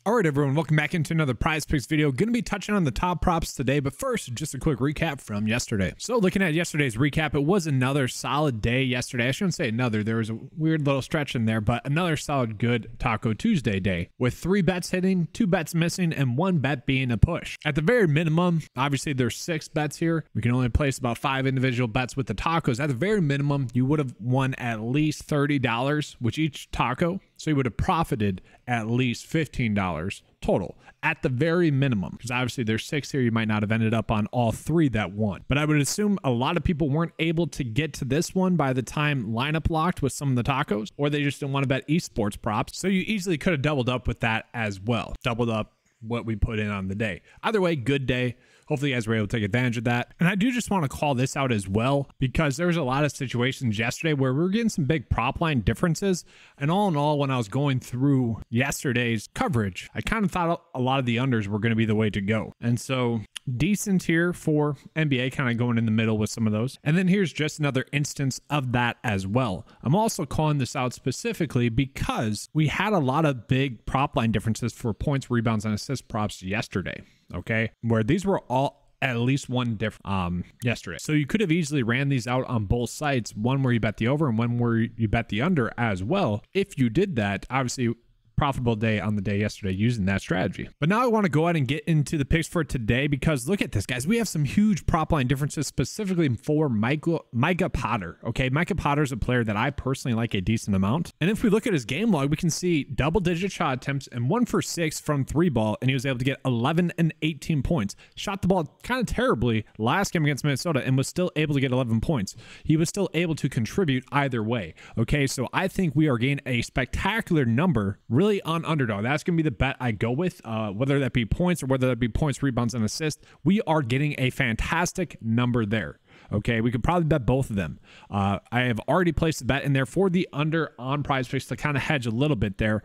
All right, everyone, welcome back into another PrizePicks video. Going to be touching on the top props today, but first, just a quick recap from yesterday. So looking at yesterday's recap, it was another solid day yesterday. I shouldn't say another. There was a weird little stretch in there, but another solid good Taco Tuesday day with 3 bets hitting, 2 bets missing, and 1 bet being a push. At the very minimum, obviously there's 6 bets here. We can only place about 5 individual bets with the tacos. At the very minimum, you would have won at least $30 with each taco. So you would have profited at least $15 total at the very minimum, because obviously there's 6 here. You might not have ended up on all 3 that won, but I would assume a lot of people weren't able to get to this one by the time lineup locked with some of the tacos, or they just didn't want to bet esports props. So you easily could have doubled up with that as well. Doubled up what we put in on the day. Either way, good day. Hopefully you guys were able to take advantage of that. And I do just want to call this out as well, because there was a lot of situations yesterday where we were getting some big prop line differences. And all in all, when I was going through yesterday's coverage, I kind of thought a lot of the unders were going to be the way to go. And so decent here for NBA, kind of going in the middle with some of those. And then here's just another instance of that as well. I'm also calling this out specifically because we had a lot of big prop line differences for points, rebounds, and assist props yesterday. Okay, where these were all at least one different yesterday. So you could have easily ran these out on both sites, one where you bet the over and one where you bet the under as well. If you did that, obviously profitable day on the day yesterday using that strategy. But now I want to go ahead and get into the picks for today, because look at this, guys. We have some huge prop line differences specifically for Micah Potter. Okay, Micah Potter is a player that I personally like a decent amount. And if we look at his game log, we can see double-digit shot attempts and 1 for 6 from 3 ball, and he was able to get 11 and 18 points. Shot the ball kind of terribly last game against Minnesota and was still able to get 11 points. He was still able to contribute either way. Okay, so I think we are getting a spectacular number really on Underdog. That's going to be the bet I go with, whether that be points or whether that be points, rebounds, and assists. We are getting a fantastic number there. Okay, we could probably bet both of them. I have already placed a bet in there for the under on PrizePicks to kind of hedge a little bit there,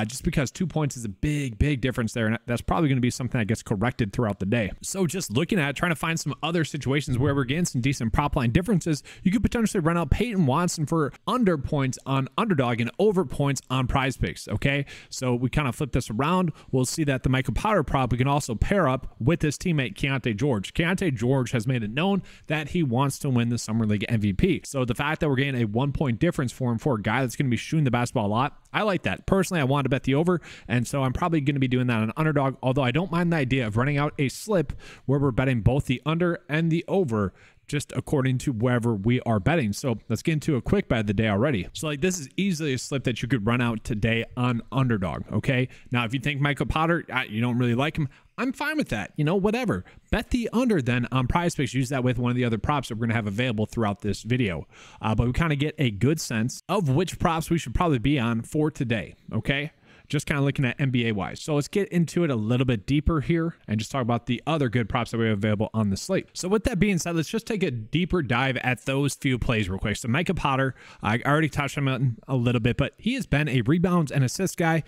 just because 2 points is a big difference there, and that's probably going to be something that gets corrected throughout the day. So just looking at it, trying to find some other situations where we're getting some decent prop line differences, you could potentially run out Peyton Watson for under points on Underdog and over points on PrizePicks. Okay, so we kind of flip this around. We'll see that the Michael Potter prop we can also pair up with his teammate Keontae George. Keontae George has made it known that he wants to win the Summer League MVP. So the fact that we're getting a 1-point difference for him, for a guy that's going to be shooting the basketball a lot, I like that. Personally, I wanted to bet the over, and so I'm probably going to be doing that on Underdog, although I don't mind the idea of running out a slip where we're betting both the under and the over, just according to wherever we are betting. So let's get into a quick bet of the day already. So like, this is easily a slip that you could run out today on Underdog. Okay, now if you think Michael Potter, you don't really like him, I'm fine with that. You know, whatever. Bet the under then on PrizePicks. Use that with one of the other props that we're going to have available throughout this video. But we kind of get a good sense of which props we should probably be on for today. Okay, just kind of looking at NBA wise. So let's get into it a little bit deeper here and just talk about the other good props that we have available on the slate. So with that being said, let's just take a deeper dive at those few plays real quick. So Micah Potter, I already touched on him a little bit, but he has been a rebounds and assist guy.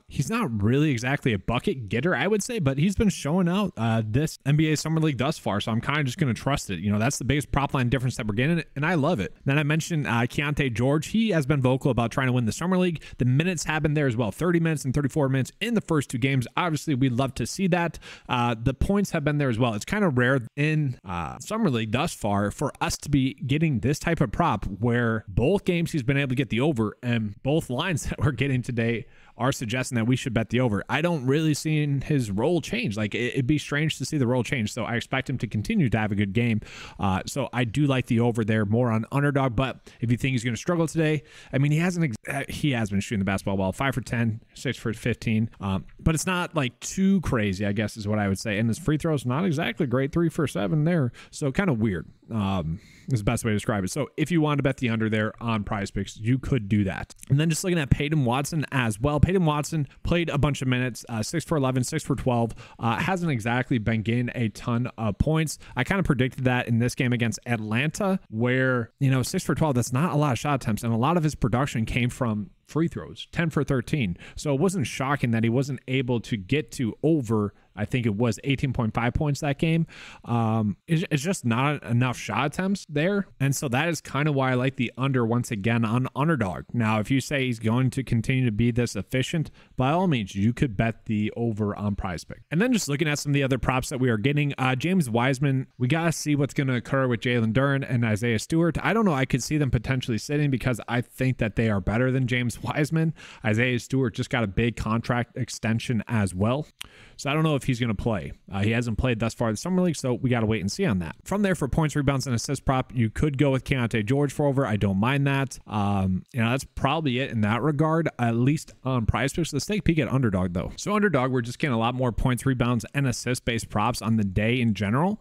He's not really exactly a bucket getter, I would say, but he's been showing out this NBA Summer League thus far. So I'm kind of just going to trust it. You know, that's the biggest prop line difference that we're getting, and I love it. Then I mentioned Keontae George. He has been vocal about trying to win the Summer League. The minutes have been there as well. 30 minutes and 34 minutes in the first 2 games. Obviously, we'd love to see that. The points have been there as well. It's kind of rare in Summer League thus far for us to be getting this type of prop where both games he's been able to get the over, and both lines that we're getting today are suggesting that we should bet the over. I don't really see his role change. Like, it'd be strange to see the role change. So I expect him to continue to have a good game. So I do like the over there more on Underdog. But if you think he's going to struggle today, I mean, he has been shooting the basketball well. 5 for 10, 6 for 15. But it's not like too crazy, I guess is what I would say. And his free throws not exactly great. 3 for 7 there. So kind of weird. Is the best way to describe it. So if you wanted to bet the under there on PrizePicks, you could do that. And then just looking at Peyton Watson as well. Peyton Watson played a bunch of minutes, 6 for 11, 6 for 12. Hasn't exactly been getting a ton of points. I kind of predicted that in this game against Atlanta, where, you know, 6 for 12, that's not a lot of shot attempts. And a lot of his production came from free throws, 10 for 13. So it wasn't shocking that he wasn't able to get to over I think it was 18.5 points that game. It's just not enough shot attempts there. And so that is kind of why I like the under once again on Underdog. Now, if you say he's going to continue to be this efficient, by all means, you could bet the over on PrizePicks. And then just looking at some of the other props that we are getting, James Wiseman, we got to see what's going to occur with Jalen Duren and Isaiah Stewart. I don't know. I could see them potentially sitting because I think that they are better than James Wiseman. Isaiah Stewart just got a big contract extension as well. So I don't know if he's going to play. He hasn't played thus far in the Summer League, so we got to wait and see on that. From there, for points, rebounds, and assist prop, you could go with Keontae George for over. I don't mind that. That's probably it in that regard, at least on PrizePicks. Let's take a peek at Underdog, though. So Underdog, we're just getting a lot more points, rebounds, and assist-based props on the day in general.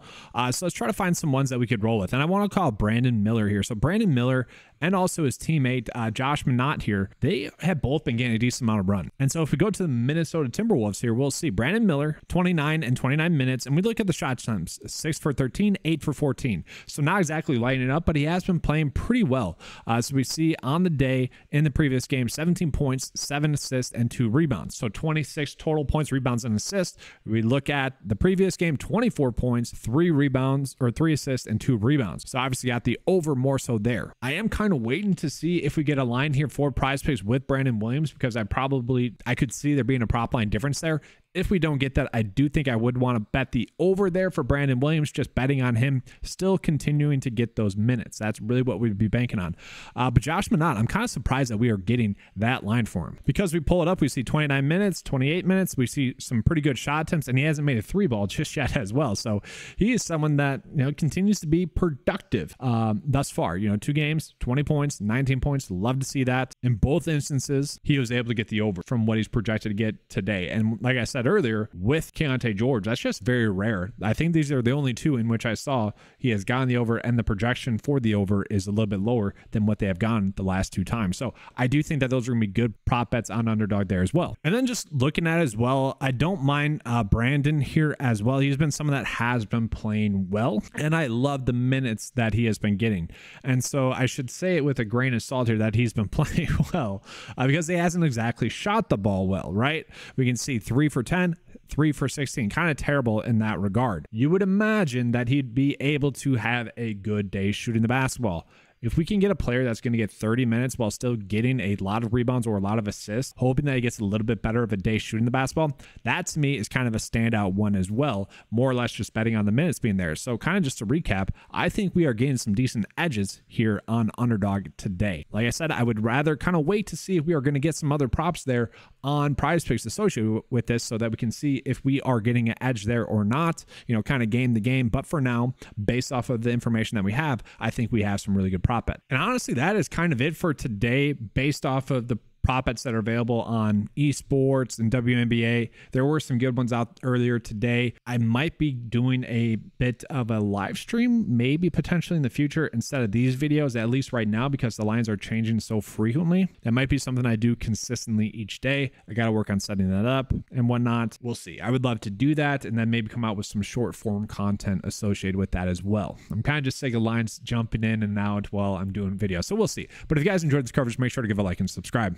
So let's try to find some ones that we could roll with. And I want to call Brandon Miller here. So Brandon Miller and also his teammate, Josh Minott here, they have both been getting a decent amount of run. And so if we go to the Minnesota Timberwolves here, we'll see Brandon Miller, 29 and 29 minutes. And we look at the shot attempts, 6 for 13, 8 for 14. So not exactly lighting it up, but he has been playing pretty well. So we see on the day in the previous game, 17 points, 7 assists, and 2 rebounds. So 26 total points, rebounds, and assists. We look at the previous game, 24 points, 3 rebounds, or 3 assists, and 2 rebounds. So obviously got the over more so there. I am kind of waiting to see if we get a line here for PrizePicks with Brandon Williams, because I could see there being a prop line difference there. If we don't get that, I do think I would want to bet the over there for Brandon Williams, just betting on him still continuing to get those minutes. That's really what we'd be banking on. But Josh Minott, I'm kind of surprised that we are getting that line for him, because we pull it up, we see 29 minutes, 28 minutes, we see some pretty good shot attempts, and he hasn't made a 3-ball just yet as well. So he is someone that, continues to be productive thus far. 2 games, 20 points, 19 points. Love to see that. In both instances, he was able to get the over from what he's projected to get today. And like I said earlier, with Keontae George, that's just very rare. I think these are the only 2 in which I saw he has gotten the over, and the projection for the over is a little bit lower than what they have gone the last 2 times. So I do think that those are going to be good prop bets on Underdog there as well. And then just looking at it as well, I don't mind Brandon here as well. He's been someone that has been playing well, and I love the minutes that he has been getting. And so I should say it with a grain of salt here that he's been playing well, because he hasn't exactly shot the ball well, right? We can see 3 for 10, 3 for 16, kind of terrible in that regard. You would imagine that he'd be able to have a good day shooting the basketball. If we can get a player that's going to get 30 minutes while still getting a lot of rebounds or a lot of assists, hoping that he gets a little bit better of a day shooting the basketball, that to me is kind of a standout one as well, more or less just betting on the minutes being there. So kind of just to recap, I think we are getting some decent edges here on Underdog today. Like I said, I would rather kind of wait to see if we are going to get some other props there on PrizePicks associated with this, so that we can see if we are getting an edge there or not, kind of game the game. But for now, based off of the information that we have, I think we have some really good prop bet. And honestly, that is kind of it for today based off of the prop bets that are available on esports and WNBA. There were some good ones out earlier today. I might be doing a bit of a live stream, maybe potentially in the future, instead of these videos, at least right now, because the lines are changing so frequently. That might be something I do consistently each day. I got to work on setting that up and whatnot. We'll see. I would love to do that, and then maybe come out with some short form content associated with that as well. I'm kind of just sick of lines jumping in and out while I'm doing videos, so we'll see. But if you guys enjoyed this coverage, make sure to give a like and subscribe.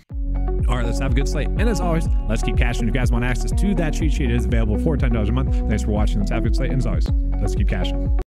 All right, let's have a good slate. And as always, let's keep cashing. If you guys want access to that cheat sheet, it is available for $10 a month. Thanks for watching. Let's have a good slate. And as always, let's keep cashing.